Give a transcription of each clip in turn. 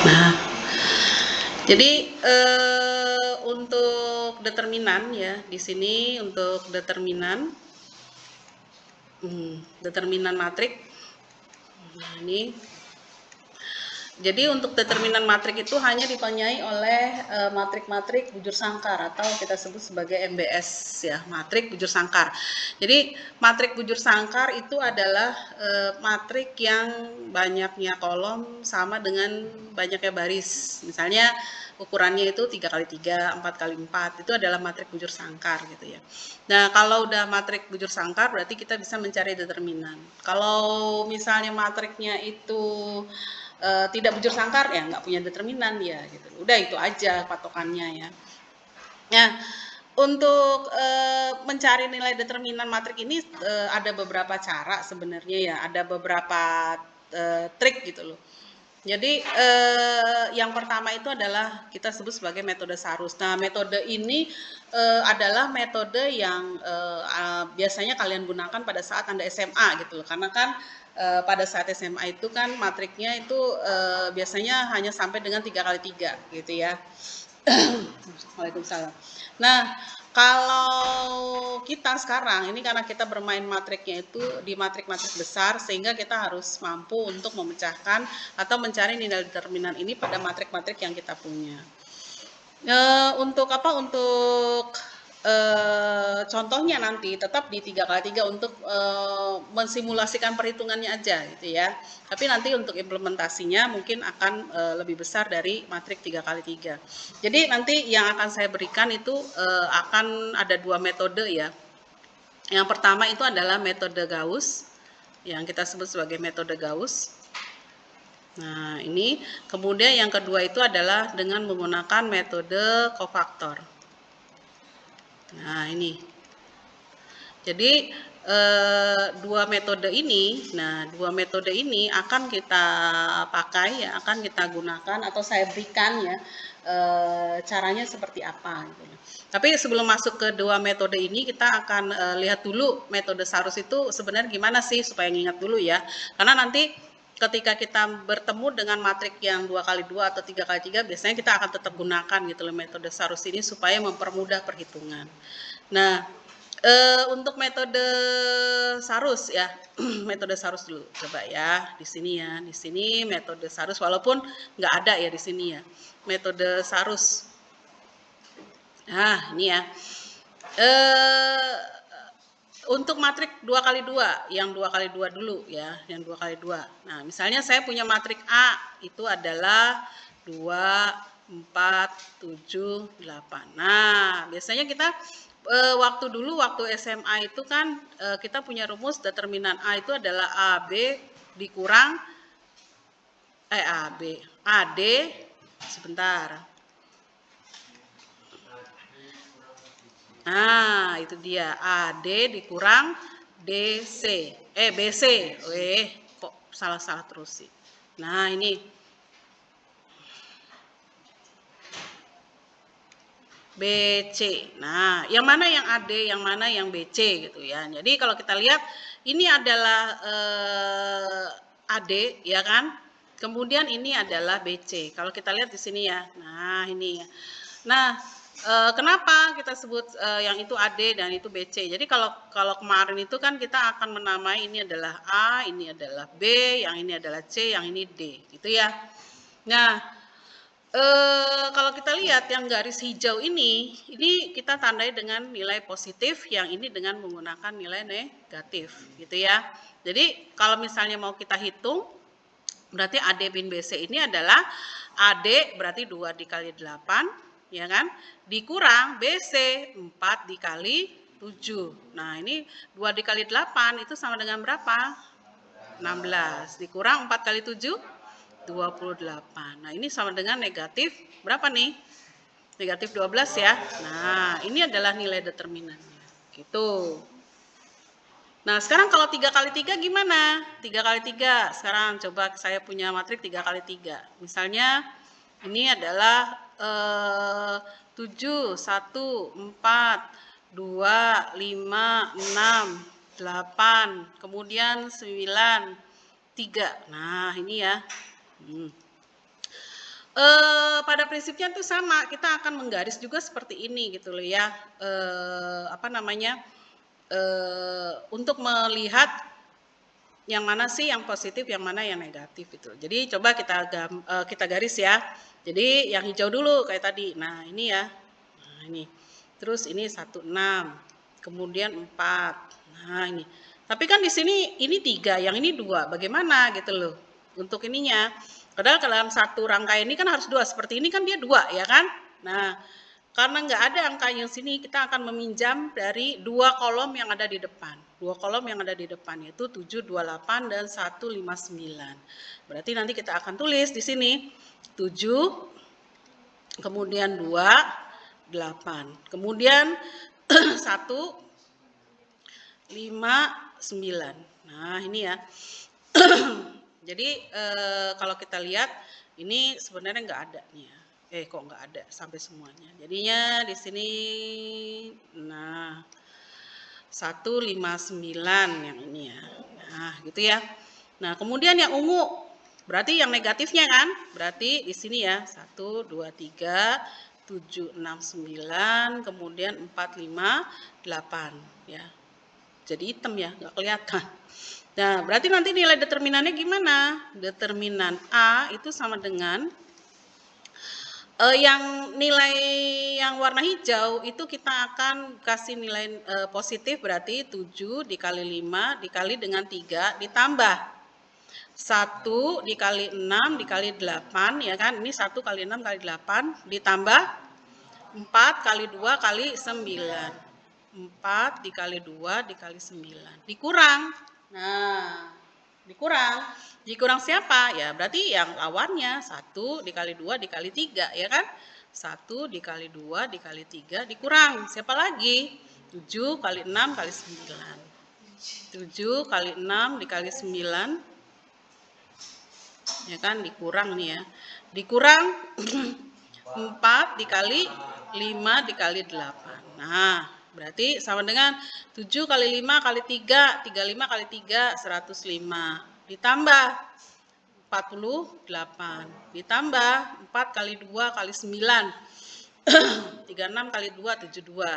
Nah, jadi untuk determinan ya, di sini untuk determinan matrik. Nah, ini. Jadi untuk determinan matrik itu hanya dipunyai oleh matrik-matrik bujur sangkar atau kita sebut sebagai MBS ya, matrik bujur sangkar. Jadi matrik bujur sangkar itu adalah matrik yang banyaknya kolom sama dengan banyaknya baris. Misalnya ukurannya itu 3x3, 4x4, itu adalah matrik bujur sangkar gitu ya. Nah, kalau udah matrik bujur sangkar berarti kita bisa mencari determinan. Kalau misalnya matriknya itu tidak bujur sangkar ya nggak punya determinan dia gitu. Udah itu aja patokannya ya. Nah, untuk mencari nilai determinan matrik ini ada beberapa cara sebenarnya ya, ada beberapa trik gitu loh. Jadi yang pertama itu adalah kita sebut sebagai metode Sarus. Nah, metode ini adalah metode yang biasanya kalian gunakan pada saat Anda SMA gitu loh. Karena kan pada saat SMA itu kan matriknya itu biasanya hanya sampai dengan 3x3 gitu ya. Waalaikumsalam. Nah, kalau kita sekarang ini karena kita bermain matriknya itu di matrik-matrik besar sehingga kita harus mampu untuk memecahkan atau mencari nilai determinan ini pada matrik-matrik yang kita punya. Untuk apa? Untuk contohnya nanti tetap di 3x3 untuk mensimulasikan perhitungannya aja gitu ya. Tapi nanti untuk implementasinya mungkin akan lebih besar dari matrik 3x3. Jadi nanti yang akan saya berikan itu akan ada dua metode ya. Yang pertama itu adalah metode Gauss yang kita sebut sebagai metode Gauss. Nah, ini kemudian yang kedua itu adalah dengan menggunakan metode kofaktor. Nah, ini. Jadi dua metode ini akan kita pakai ya, akan kita gunakan atau saya berikan ya caranya seperti apa gitu. Tapi sebelum masuk ke dua metode ini kita akan lihat dulu metode Sarus itu sebenarnya gimana sih supaya ngingat dulu ya. Karena nanti ketika kita bertemu dengan matrik yang 2x2 atau 3x3 biasanya kita akan tetap gunakan gitu loh metode Sarus ini supaya mempermudah perhitungan. Nah, untuk metode Sarus ya, metode Sarus dulu coba ya di sini ya, di sini metode Sarus walaupun nggak ada ya di sini ya, metode Sarus. Nah ini ya, untuk matrik 2x2 yang 2x2 dulu ya, yang 2x2. Nah misalnya saya punya matrik A itu adalah 2, 4, 7, 8. Nah biasanya kita waktu SMA itu kan kita punya rumus determinan A itu adalah AB dikurang AD sebentar. Nah, itu dia AD dikurang DC. BC. Kok salah-salah terus sih. Nah, ini BC. Nah, yang mana yang AD, yang mana yang BC gitu ya. Jadi kalau kita lihat ini adalah AD ya kan? Kemudian ini adalah BC. Kalau kita lihat di sini ya. Nah, ini ya. Nah, kenapa kita sebut yang itu AD dan itu BC? Jadi kalau kemarin itu kan kita akan menamai ini adalah A, ini adalah B, yang ini adalah C, yang ini D, gitu ya. Nah, kalau kita lihat yang garis hijau ini kita tandai dengan nilai positif, yang ini dengan menggunakan nilai negatif, gitu ya. Jadi kalau misalnya mau kita hitung, berarti AD bin BC ini adalah AD berarti 2 dikali 8, ya kan? Dikurang BC 4 dikali 7. Nah, ini 2 dikali 8 itu sama dengan berapa? 16. Dikurang 4 kali 7? 28. Nah, ini sama dengan negatif berapa nih? Negatif 12 ya. Nah, ini adalah nilai determinannya. Gitu. Nah, sekarang kalau 3x3 gimana? 3x3. Sekarang coba saya punya matrik 3x3. Misalnya ini adalah 7, 1, 4, 2, 5, 6, 8, kemudian 9, 3. Nah, ini ya. Pada prinsipnya tuh sama, kita akan menggaris juga seperti ini gitu loh ya. Untuk melihat yang mana sih yang positif, yang mana yang negatif itu. Jadi coba kita garis ya. Jadi yang hijau dulu kayak tadi. Nah, ini ya. Nah, ini. Terus ini 16, kemudian 4. Nah, ini. Tapi kan di sini ini 3, yang ini 2. Bagaimana gitu loh untuk ininya. Padahal dalam satu rangkaian ini kan harus 2. Seperti ini kan dia 2 ya kan? Nah, karena nggak ada angka yang sini, kita akan meminjam dari 2 kolom yang ada di depan. 2 kolom yang ada di depan yaitu 7, 28 dan 159. Berarti nanti kita akan tulis di sini 7, kemudian 2, 8. Kemudian 1, 5, 9. Nah, ini ya. Jadi kalau kita lihat ini sebenarnya nggak ada nih ya. Kok nggak ada sampai semuanya. Jadinya di sini nah 159 yang ini ya. Nah, gitu ya. Nah, kemudian yang ungu berarti yang negatifnya kan? Berarti di sini ya 1 2 3 7 6 9 kemudian 4 5 8 ya. Jadi hitam ya, nggak kelihatan. Nah, berarti nanti nilai determinannya gimana? Determinan A itu sama dengan yang nilai yang warna hijau itu kita akan kasih nilai positif, berarti 7 dikali 5 dikali dengan 3 ditambah 1 dikali 6 dikali 8 ya kan, ini 1 kali 6 kali 8 ditambah 4 kali 2 kali 9. 4 dikali 2 dikali 9 dikurang. Nah, dikurang siapa? Ya berarti yang lawannya 1 dikali 2 dikali 3 ya kan? 1 dikali 2 dikali 3 dikurang siapa lagi? 7 kali 6 kali 9. 7 kali 6 dikali 9 ya kan, dikurang nih ya. Dikurang 4 dikali 5 dikali 8. Nah, berarti sama dengan 7 kali 5 kali 3, 35 kali 3, 105. Ditambah 48. Ditambah 4 kali 2 kali 9. 36 kali 2, 72.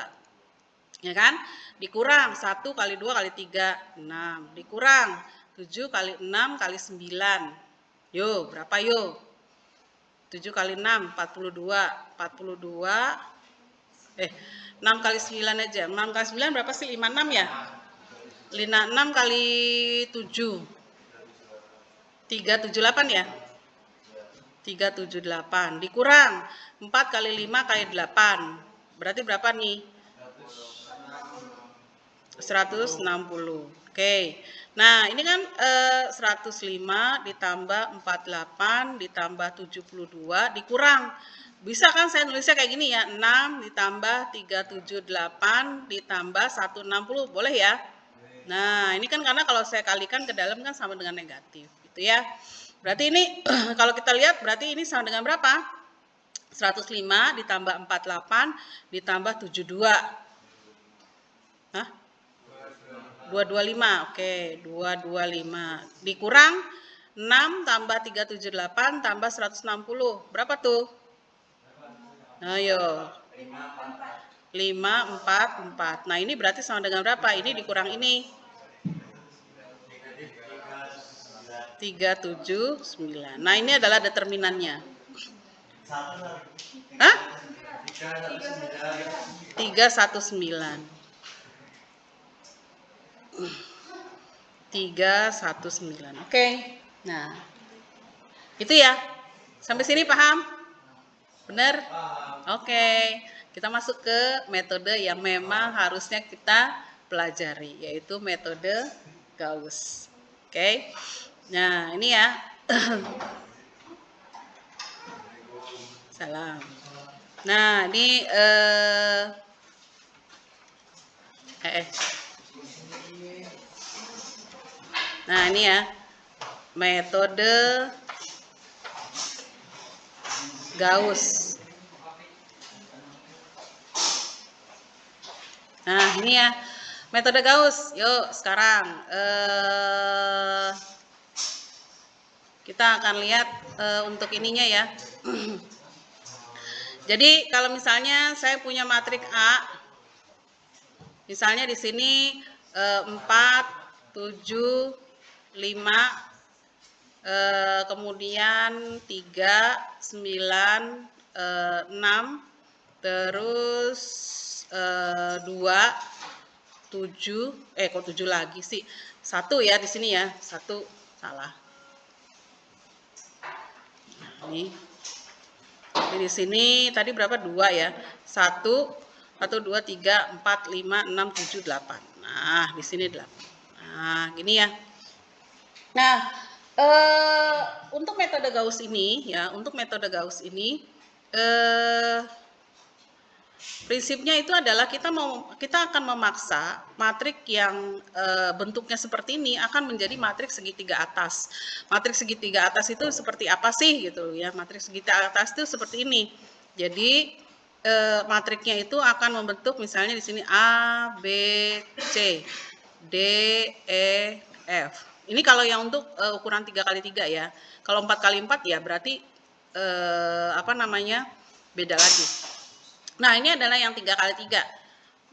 Ya kan? Dikurang 1 kali 2 kali 3, 6. Dikurang 7 kali 6 kali 9. Yo, berapa yo? 7 kali 6, 42. 42. 6 kali 9 aja. 6 kali 9 berapa sih? 56 ya? 56 kali 7. 378 ya? 378. Dikurang 4 kali 5 kali 8. Berarti berapa nih? 160. Oke. Nah, ini kan 105 ditambah 48 ditambah 72 dikurang. Bisa kan saya nulisnya kayak gini ya, 6 ditambah 378 ditambah 160, boleh ya? Nah, ini kan karena kalau saya kalikan ke dalam kan sama dengan negatif, gitu ya. Berarti ini kalau kita lihat berarti ini sama dengan berapa? 105 ditambah 48 ditambah 72. Hah? 225, oke, 225. Dikurang 6 tambah 378 tambah 160. Berapa tuh? Ayo. 544. Nah, ini berarti sama dengan berapa? Ini dikurang ini. 379. Nah, ini adalah determinannya. Hah? 319. 319. Oke. Nah, itu ya. Sampai sini paham? Benar? Oke. Kita masuk ke metode yang memang harusnya kita pelajari, yaitu metode Gauss. Oke. Nah, ini ya. Salam. Nah, ini Nah, ini ya. Metode Gauss. Nah, ini ya. Metode Gauss. Yuk, sekarang Kita akan lihat untuk ininya ya. Jadi kalau misalnya saya punya matriks A, misalnya di sini 4, 7, 5, kemudian 3, 9, 6, terus 2, 7, kok 7 lagi sih? 1 ya di sini ya, 1 salah. Ini di sini tadi berapa? 2 ya. 1, 1, 2, 3, 4, 5, 6, 7, 8. Nah, di sini 8. Nah, gini ya. Nah, untuk metode Gauss ini ya, prinsipnya itu adalah kita akan memaksa matriks yang bentuknya seperti ini akan menjadi matriks segitiga atas. Matriks segitiga atas itu seperti apa sih gitu ya? Matriks segitiga atas itu seperti ini. Jadi matriksnya itu akan membentuk misalnya di sini A, B, C, D, E, F. Ini kalau yang untuk ukuran 3x3 ya. Kalau 4x4 ya berarti beda lagi. Nah, ini adalah yang 3x3.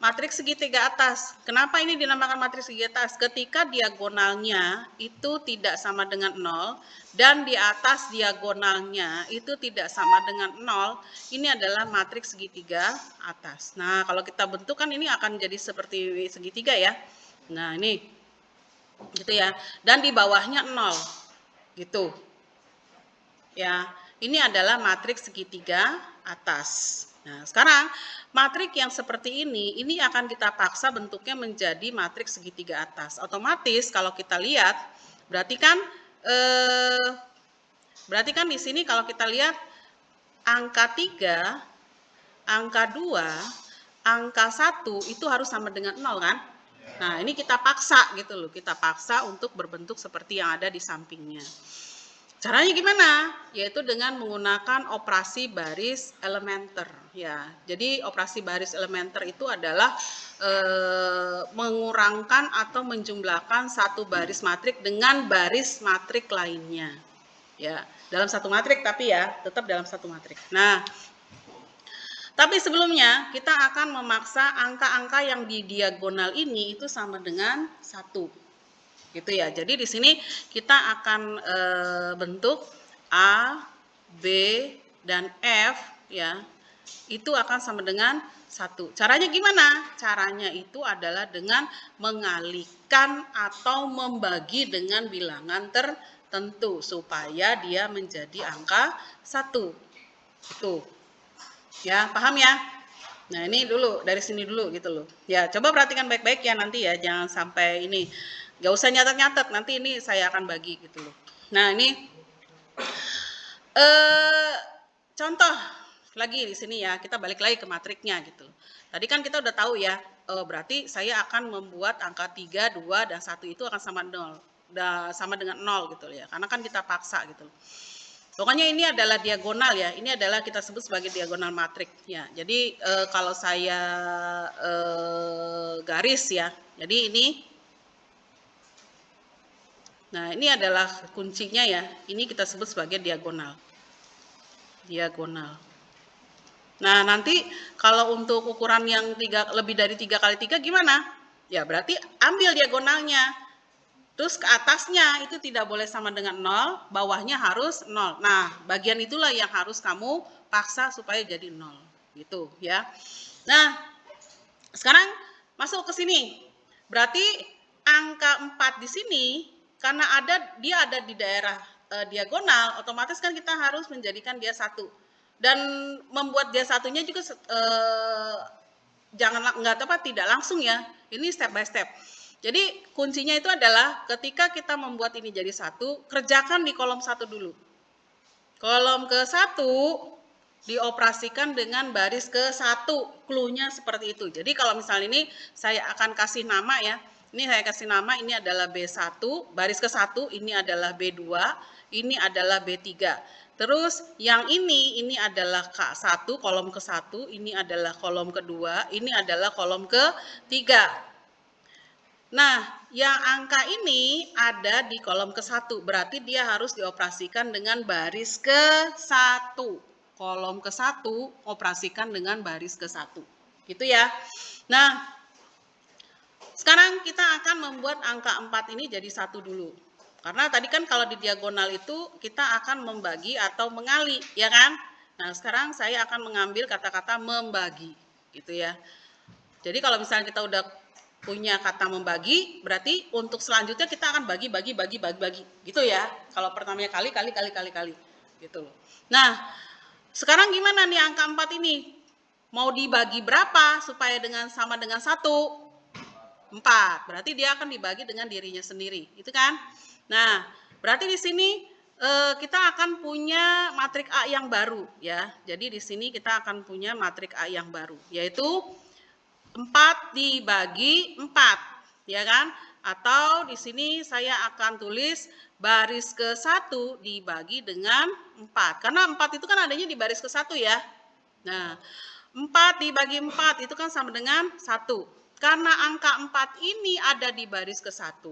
Matriks segitiga atas. Kenapa ini dinamakan matriks segitiga atas? Ketika diagonalnya itu tidak sama dengan 0 dan di atas diagonalnya itu tidak sama dengan 0, ini adalah matriks segitiga atas. Nah, kalau kita bentuk kan ini akan jadi seperti segitiga ya. Nah, ini gitu ya. Dan di bawahnya 0. Gitu. Ya, ini adalah matriks segitiga atas. Nah, sekarang matriks yang seperti ini akan kita paksa bentuknya menjadi matriks segitiga atas. Otomatis kalau kita lihat, berarti kan di sini kalau kita lihat angka 3, angka 2, angka 1 itu harus sama dengan 0 kan? Nah, ini kita paksa gitu loh, kita paksa untuk berbentuk seperti yang ada di sampingnya. Caranya gimana? Yaitu dengan menggunakan operasi baris elementer ya. Jadi operasi baris elementer itu adalah mengurangkan atau menjumlahkan satu baris matrik dengan baris matrik lainnya. Ya, dalam satu matrik tapi ya, tetap dalam satu matrik. Nah, tapi sebelumnya kita akan memaksa angka-angka yang di diagonal ini itu sama dengan 1. Gitu ya. Jadi di sini kita akan bentuk A, B, dan F ya. Itu akan sama dengan 1. Caranya gimana? Caranya itu adalah dengan mengalihkan atau membagi dengan bilangan tertentu supaya dia menjadi angka 1. Itu. Ya, paham ya? Nah, ini dulu, dari sini dulu gitu loh. Ya, coba perhatikan baik-baik ya nanti ya, jangan sampai ini. Gak usah nyatet-nyatet, nanti ini saya akan bagi gitu loh. Nah, ini contoh lagi di sini ya, kita balik lagi ke matriknya gitu. Tadi kan kita udah tahu ya, berarti saya akan membuat angka 3, 2, dan 1 itu akan sama 0. Sama dengan 0 gitu ya, karena kan kita paksa gitu loh. Pokoknya ini adalah diagonal ya. Ini adalah kita sebut sebagai diagonal matrik ya. Jadi kalau saya garis ya. Jadi ini. Nah, ini adalah kuncinya ya. Ini kita sebut sebagai diagonal. Diagonal. Nah, nanti kalau untuk ukuran yang lebih dari 3x3 gimana? Ya, berarti ambil diagonalnya. Terus ke atasnya itu tidak boleh sama dengan 0, bawahnya harus 0. Nah, bagian itulah yang harus kamu paksa supaya jadi 0. Gitu ya. Nah, sekarang masuk ke sini. Berarti angka 4 di sini, karena dia ada di daerah diagonal, otomatis kan kita harus menjadikan dia 1. Dan membuat dia satunya juga tidak langsung ya. Ini step by step. Jadi kuncinya itu adalah ketika kita membuat ini jadi 1, kerjakan di kolom 1 dulu. Kolom ke-1 dioperasikan dengan baris ke-1, clue-nya seperti itu. Jadi kalau misalnya ini saya akan kasih nama ya. Ini saya kasih nama, ini adalah B1, baris ke-1, ini adalah B2, ini adalah B3. Terus yang ini adalah K1, kolom ke-1, ini adalah kolom kedua, ini adalah kolom ke-3. Nah, yang angka ini ada di kolom ke-1, berarti dia harus dioperasikan dengan baris ke-1. Kolom ke-1 operasikan dengan baris ke-1. Gitu ya. Nah, sekarang kita akan membuat angka 4 ini jadi 1 dulu. Karena tadi kan kalau di diagonal itu kita akan membagi atau mengali, ya kan? Nah, sekarang saya akan mengambil kata-kata membagi, gitu ya. Jadi kalau misalnya kita udah punya kata membagi, berarti untuk selanjutnya kita akan bagi, gitu ya. Kalau pertamanya kali, gitu loh. Nah, sekarang gimana nih angka 4 ini? Mau dibagi berapa supaya sama dengan 1? 4. Berarti dia akan dibagi dengan dirinya sendiri, itu kan? Nah, berarti di sini kita akan punya matrik A yang baru ya. Jadi di sini kita akan punya matrik A yang baru, yaitu 4 dibagi 4, ya kan? Atau di sini saya akan tulis baris ke-1 dibagi dengan 4. Karena 4 itu kan adanya di baris ke-1 ya. Nah, 4 dibagi 4 itu kan sama dengan 1. Karena angka 4 ini ada di baris ke-1,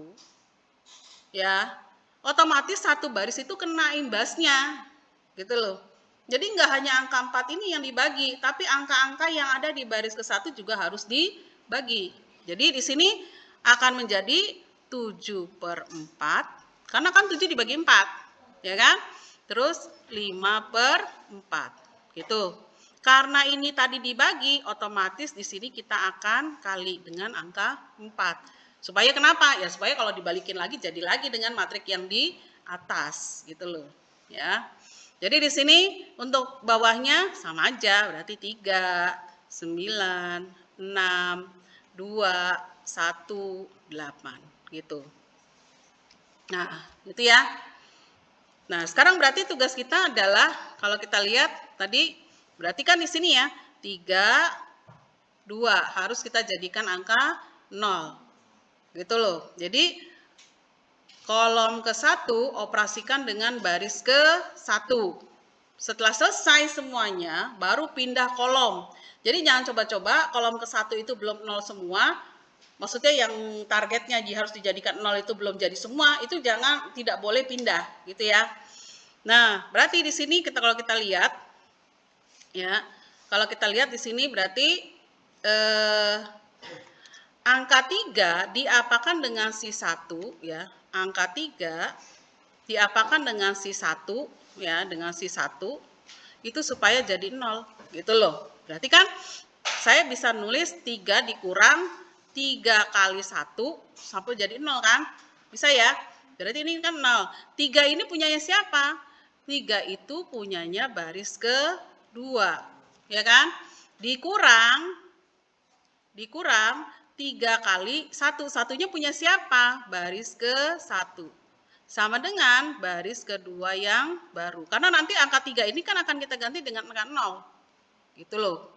ya, otomatis satu baris itu kena imbasnya, gitu loh. Jadi nggak hanya angka 4 ini yang dibagi, tapi angka-angka yang ada di baris ke-1 juga harus dibagi. Jadi di sini akan menjadi 7/4, karena kan 7 dibagi 4, ya kan? Terus 5/4, gitu. Karena ini tadi dibagi, otomatis di sini kita akan kali dengan angka 4. Supaya kenapa? Ya supaya kalau dibalikin lagi jadi lagi dengan matrik yang di atas, gitu loh, ya. Jadi di sini untuk bawahnya sama aja, berarti 3, 9, 6, 2, 1, 8, gitu. Nah, itu ya. Nah, sekarang berarti tugas kita adalah, kalau kita lihat tadi, berarti kan di sini ya, 3, 2, harus kita jadikan angka 0. Gitu loh. Jadi, kolom ke-1 operasikan dengan baris ke-1. Setelah selesai semuanya, baru pindah kolom. Jadi jangan coba-coba kolom ke-1 itu belum 0 semua, maksudnya yang targetnya harus dijadikan 0 itu belum jadi semua, itu tidak boleh pindah, gitu ya. Nah, berarti di sini kalau kita lihat, ya, kalau kita lihat di sini berarti angka 3 diapakan dengan si 1, ya. Angka 3 diapakan dengan si 1, ya, dengan si 1 itu supaya jadi 0, gitu loh. Berarti kan saya bisa nulis 3 dikurang 3 kali 1 sampai jadi 0 kan? Bisa ya? Berarti ini kan 0. 3 ini punyanya siapa? 3 itu punyanya baris ke-2, ya kan? Dikurangi 3 kali 1. Satunya punya siapa? Baris ke-1. Sama dengan baris kedua yang baru. Karena nanti angka 3 ini kan akan kita ganti dengan angka 0. Gitu loh.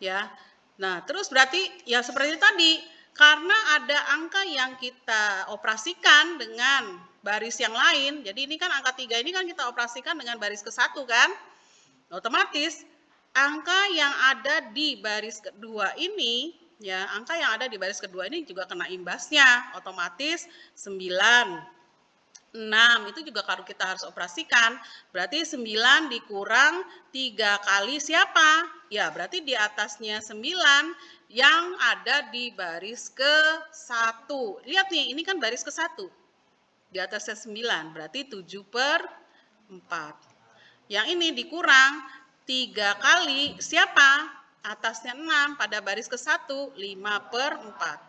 Ya. Nah, terus berarti ya seperti tadi, karena ada angka yang kita operasikan dengan baris yang lain. Jadi ini kan angka 3 ini kan kita operasikan dengan baris ke-1 kan? Otomatis angka yang ada di baris kedua ini, ya, angka yang ada di baris kedua ini juga kena imbasnya. Otomatis 9, 6 itu juga kalau kita harus operasikan. Berarti 9 dikurang 3 kali siapa? Ya, berarti di atasnya 9 yang ada di baris ke-1. Lihat nih, ini kan baris ke-1. Di atasnya 9, berarti 7/4. Yang ini dikurang 3 kali siapa? Atasnya 6, pada baris ke-1, 5/4.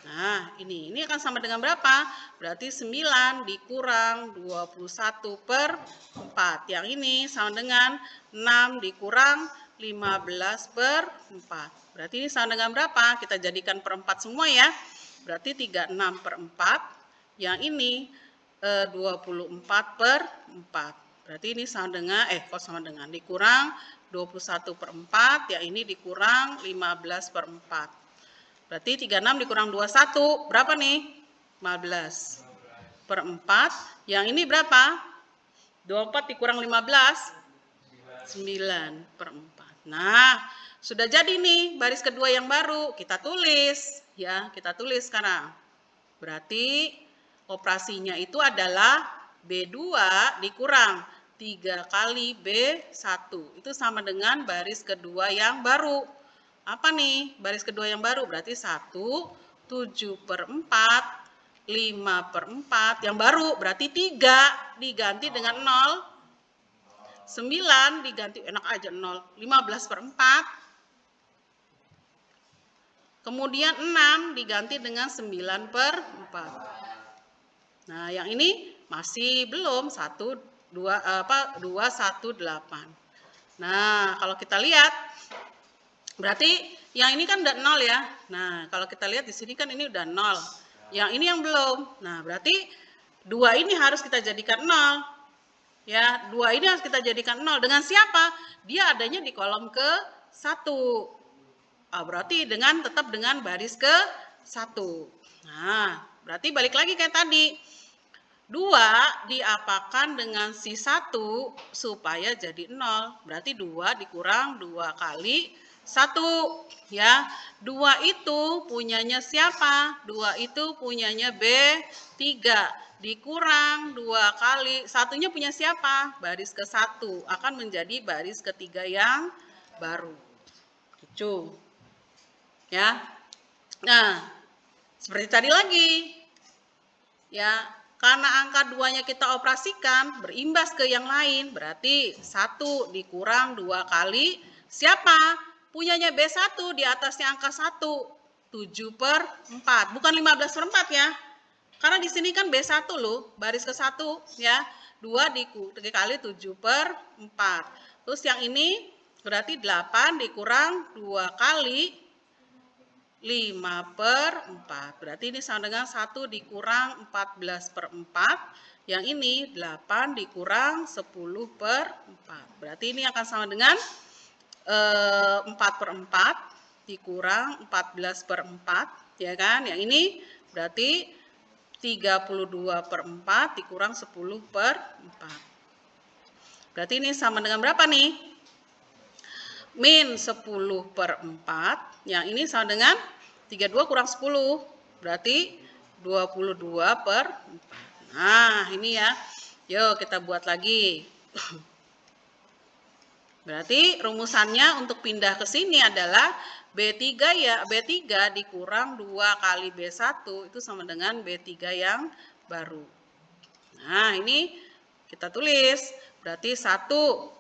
Nah, ini akan sama dengan berapa? Berarti 9 dikurang 21/4. Yang ini sama dengan 6 dikurang 15/4. Berarti ini sama dengan berapa? Kita jadikan per 4 semua ya. Berarti 36/4. Yang ini 24/4. Berarti ini sama dengan, dikurang 21/4, yang ini dikurang 15/4. Berarti 36 dikurang 21, berapa nih? 15/4. Yang ini berapa? 24 dikurang 15? 9/4. Nah, sudah jadi nih baris kedua yang baru. Kita tulis, Ya, kita tulis sekarang. Berarti operasinya itu adalah B2 dikurang 3 kali B1. Itu sama dengan baris kedua yang baru. Apa nih baris kedua yang baru? Berarti 1, 7/4, 5/4. Yang baru berarti 3 diganti dengan 0. 9 diganti, enak aja 0. 15/4. Kemudian 6 diganti dengan 9/4. Nah, yang ini masih belum 218. Nah, kalau kita lihat berarti yang ini kan udah 0 ya. Nah, kalau kita lihat di sini kan ini udah 0. Yang ini yang belum. Nah, berarti 2 ini harus kita jadikan 0. Ya, 2 ini harus kita jadikan 0. Dengan siapa? Dia adanya di kolom ke-1. Berarti tetap dengan baris ke-1. Nah, berarti balik lagi kayak tadi. 2 diapakan dengan si 1 supaya jadi 0. Berarti 2 dikurang 2 kali 1. Ya, 2 itu punyanya siapa? 2 itu punyanya B3. Dikurang 2 kali. Satunya punya siapa? Baris ke-1. Akan menjadi baris ketiga yang baru. Gitu. Ya. Nah, seperti tadi lagi. Ya, karena angka 2-nya kita operasikan berimbas ke yang lain, berarti 1 dikurang 2 kali siapa? Punyanya B1 di atasnya angka 1, 7/4. Bukan 15/4 ya. Karena di sini kan B1 loh, baris ke-1 ya. 2 dikali 7/4. Terus yang ini berarti 8 dikurang 2 kali 5/4. Berarti ini sama dengan 1 dikurang 14/4. Yang ini 8 dikurang 10/4. Berarti ini akan sama dengan 4/4 dikurang 14/4. Ya kan? Yang ini berarti 32/4 dikurang 10/4. Berarti ini sama dengan berapa nih? Min 10/4. Yang ini sama dengan 32 kurang 10. Berarti 22/4. Nah, ini ya. Yuk kita buat lagi. Berarti rumusannya untuk pindah ke sini adalah B3 ya. B3 dikurang 2 kali B1 itu sama dengan B3 yang baru. Nah, ini kita tulis. Berarti 1,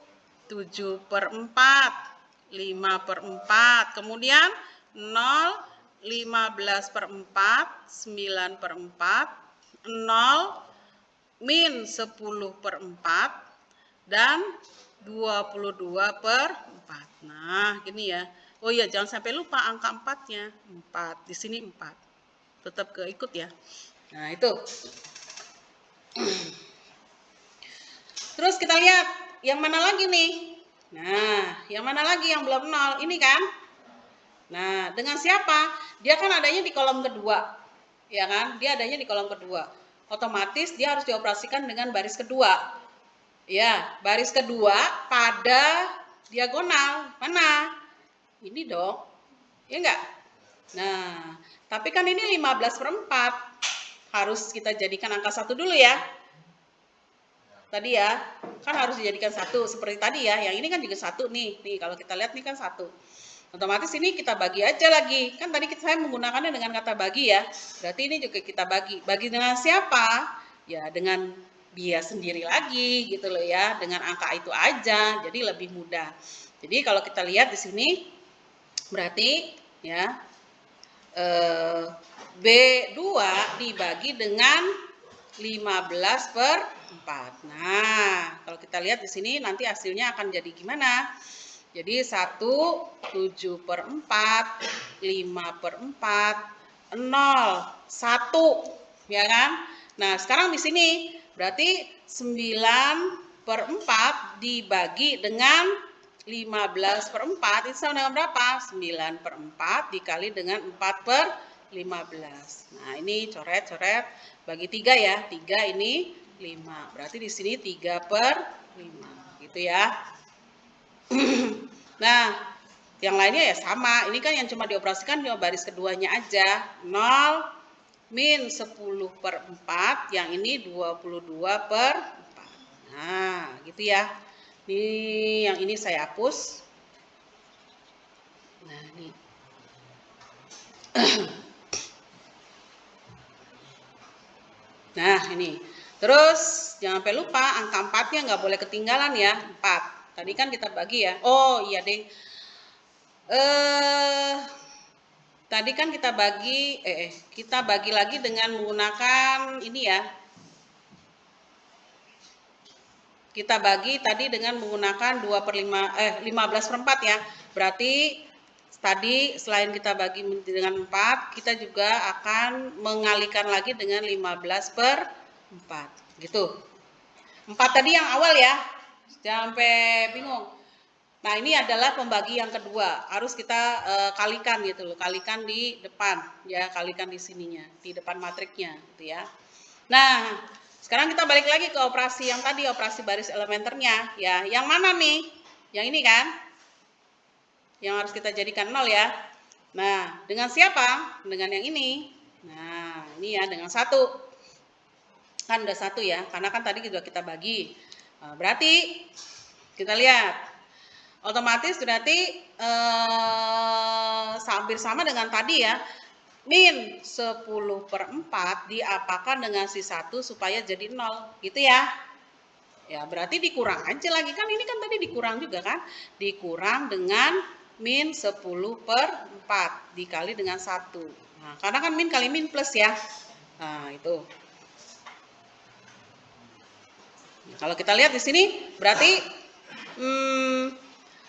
7/4. 5/4. Kemudian 0, 15/4, 9/4, 0, min 10/4, dan 22/4. Nah, gini ya. Oh iya, jangan sampai lupa angka 4-nya. 4. Di sini 4. Tetap keikut ya. Nah, itu. Terus kita lihat yang mana lagi nih? Nah, yang mana lagi yang belum 0? Ini kan? Nah, dengan siapa? Dia kan adanya di kolom kedua. Ya kan? Dia adanya di kolom kedua. Otomatis dia harus dioperasikan dengan baris kedua. Ya, baris kedua pada diagonal. Mana? Ini dong. Ya enggak? Nah, tapi kan ini 15/4. Harus kita jadikan angka 1 dulu ya. Tadi ya, kan harus dijadikan 1 seperti tadi ya. Yang ini kan juga 1 nih. Nih, kalau kita lihat nih kan 1. Otomatis ini kita bagi aja lagi. Kan tadi saya menggunakannya dengan kata bagi ya. Berarti ini juga kita bagi. Bagi dengan siapa? Ya, dengan dia sendiri lagi gitu loh ya. Dengan angka itu aja. Jadi lebih mudah. Jadi kalau kita lihat di sini berarti ya B2 dibagi dengan 15/4. Nah, kalau kita lihat di sini nanti hasilnya akan jadi gimana? Jadi 1, 7/4, 5/4, 0, 1, ya kan? Nah, sekarang di sini berarti 9/4 dibagi dengan 15/4 itu sama dengan berapa? 9/4 dikali dengan 4/15. Nah, ini coret-coret bagi 3 ya. 3 ini 5. Berarti di sini 3/5. Gitu ya. Nah, Yang lainnya ya sama. Ini kan yang cuma dioperasikan cuma baris keduanya aja. 0 min 10/4. Yang ini 22/4. Nah, gitu ya. Ini yang ini saya hapus. Nah, ini. Nah, ini. Terus, jangan sampai lupa angka 4-nya nggak boleh ketinggalan ya. 4. Tadi kan kita bagi ya. Oh, iya deh. Tadi kan kita bagi lagi dengan menggunakan ini ya. Kita bagi tadi dengan menggunakan 15/4 ya. Berarti tadi selain kita bagi dengan 4, kita juga akan mengalikan lagi dengan 15/4. Gitu. 4 tadi yang awal ya. Jangan sampai bingung. Nah, ini adalah pembagi yang kedua. Harus kita kalikan gitu loh. Kalikan di depan ya, kalikan di sininya, di depan matriknya gitu ya. Nah, sekarang kita balik lagi ke operasi yang tadi, operasi baris elementernya ya. Yang mana nih? Yang ini kan? Yang harus kita jadikan 0 ya. Nah, dengan siapa? Dengan yang ini. Nah, ini ya dengan 1. Kan udah 1 ya, karena kan tadi juga kita bagi. Nah, berarti kita lihat. Otomatis berarti hampir sama dengan tadi ya. Min 10/4 diapakan dengan si 1 supaya jadi 0. Gitu ya. Ya, berarti dikurang aja lagi. Kan ini kan tadi dikurang juga kan. Dikurang dengan min 10/4 dikali dengan 1. Nah, karena kan min kali min plus ya. Nah, itu. Nah, kalau kita lihat di sini berarti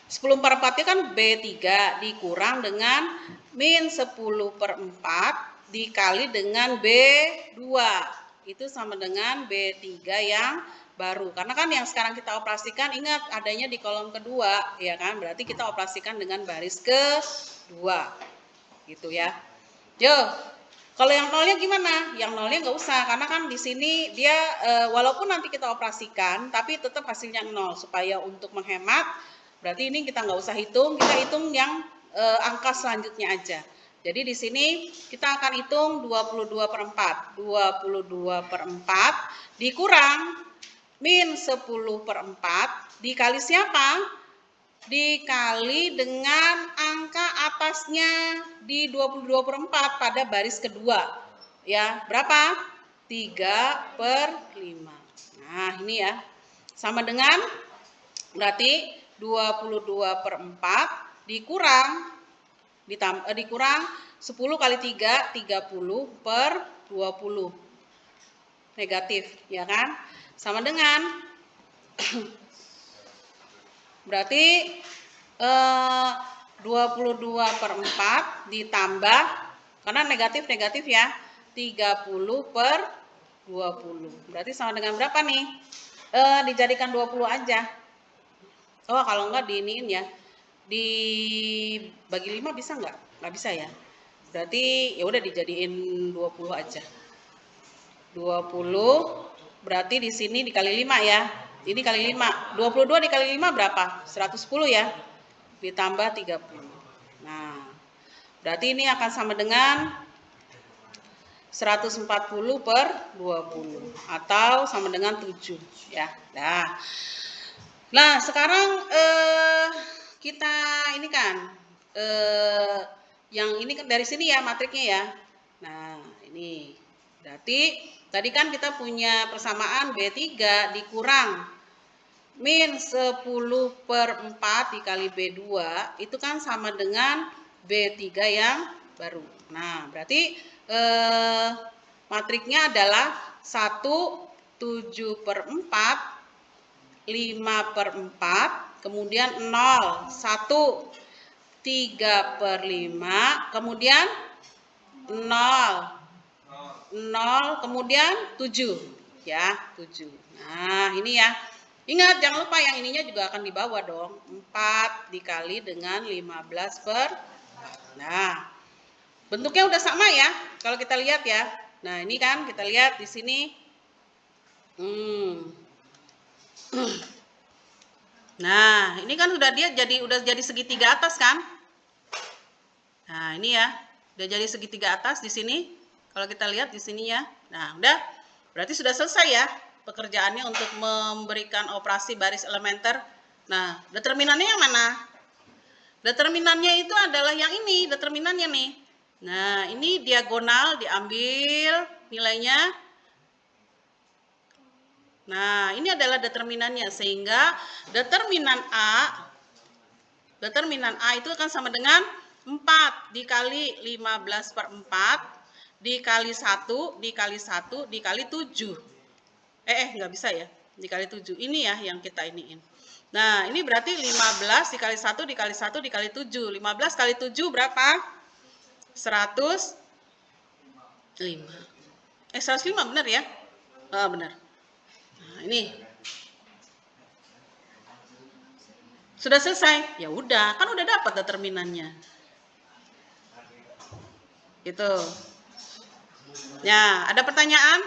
10/4-nya kan B3 dikurang dengan min 10/4 dikali dengan B2. Itu sama dengan B3 yang baru. Karena kan yang sekarang kita operasikan, ingat adanya di kolom kedua, ya kan? Berarti kita operasikan dengan baris kedua. Gitu ya. Yo, kalau yang nolnya gimana? Yang nolnya nggak usah, karena kan di sini dia walaupun nanti kita operasikan, tapi tetap hasilnya 0. Supaya untuk menghemat, berarti ini kita nggak usah hitung, kita hitung yang angka selanjutnya aja. Jadi di sini kita akan hitung 22/4. 22/4 dikurang min 10/4 dikali siapa? Dikali dengan angka atasnya di 22/4 pada baris kedua. Ya, berapa? 3/5. Nah, ini ya. Sama dengan berarti 22/4 dikurang 10 kali 3, 30/20. Negatif, ya kan? Sama dengan berarti 22/4 ditambah, karena negatif ya, 30/20. Berarti sama dengan berapa nih? Dijadikan 20 aja. Oh, kalau enggak diiniin ya. Dibagi 5 bisa enggak? Enggak bisa ya. Berarti ya udah dijadiin 20 aja. 20 berarti di sini dikali 5 ya. Ini kali 5. 22 dikali 5 berapa? 110 ya. Ditambah 30. Nah, berarti ini akan sama dengan 140/20 atau sama dengan 7 ya. Nah, sekarang kita ini kan yang ini kan dari sini ya matriknya ya. Nah, ini berarti tadi kan kita punya persamaan B3 dikurang min 10/4 dikali B2 itu kan sama dengan B3 yang baru. Nah, berarti matriknya adalah 1, 7/4, 5/4, kemudian 0, 1, 3/5, kemudian 0, 0, kemudian 7 ya, 7. Nah, ini ya. Ingat, jangan lupa yang ininya juga akan dibawa dong. 4 dikali dengan 15/4. Nah, bentuknya udah sama ya. Kalau kita lihat ya. Nah, ini kan kita lihat di sini. Nah, ini kan udah jadi segitiga atas kan? Nah, ini ya, udah jadi segitiga atas di sini. Kalau kita lihat di sini ya. Nah, udah. Berarti sudah selesai ya pekerjaannya untuk memberikan operasi baris elementer. Nah, determinannya yang mana? Determinannya itu adalah yang ini, determinannya nih. Nah, ini diagonal diambil nilainya. Nah, ini adalah determinannya, sehingga determinan A itu akan sama dengan 4 dikali 15/4 dikali 1 dikali 1 dikali 7. Nggak bisa ya, dikali 7. Ini ya yang kita iniin. Nah, ini berarti 15 dikali 1 dikali 1 dikali 7. 15 kali 7 berapa? 105. 105 benar ya? Benar. Nah, ini. Sudah selesai? Ya udah, kan udah dapat determinannya. Gitu. Ya, ada pertanyaan?